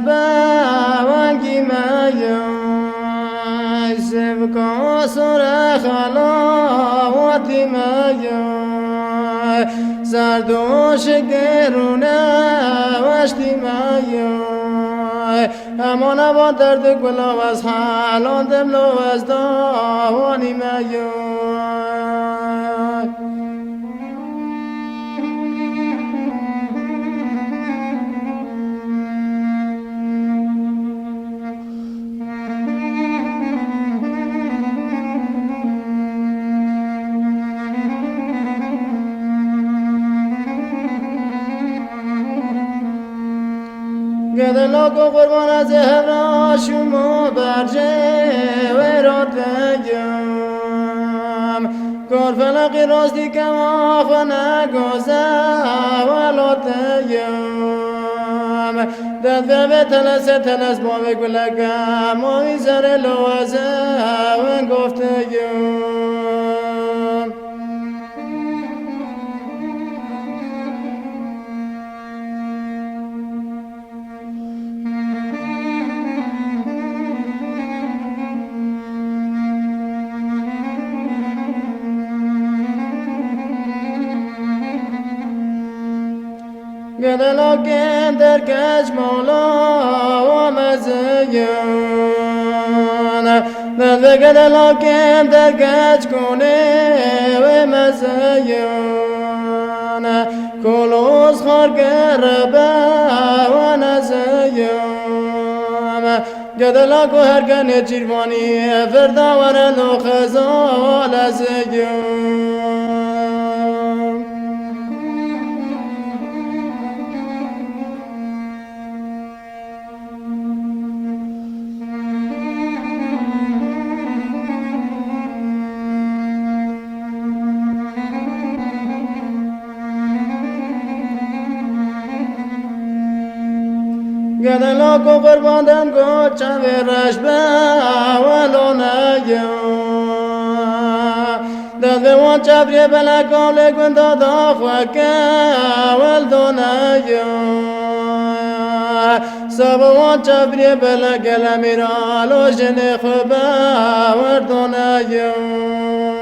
وانگی میای سبکا سر خلاواتی میای زردوش گرونه وشتی میای اما با درد گلاب از حالان دملو از داوانی میای گدلا کو قربان از هفرا شما برجه و را تگم کار فلقی راستی کم آخو نگازه ولا تگم داد به تلس با بگلگم و میزر لوازه و گفتگم گدلا که در کج مولا و مزیان داد گدلا که در کج کنه و مزیان کلوز خار کربه و نزیان گدلا که هر کنه چیروانی فردا ورد و خزال ازیان گدلا کو قرباندن کو چاویرش به ولو نگم داد به وان چابری بلا کامل گند دادا خوکه ولدو نگم سب وان چابری بلا گلمی را لوجن خوبه وردو نگم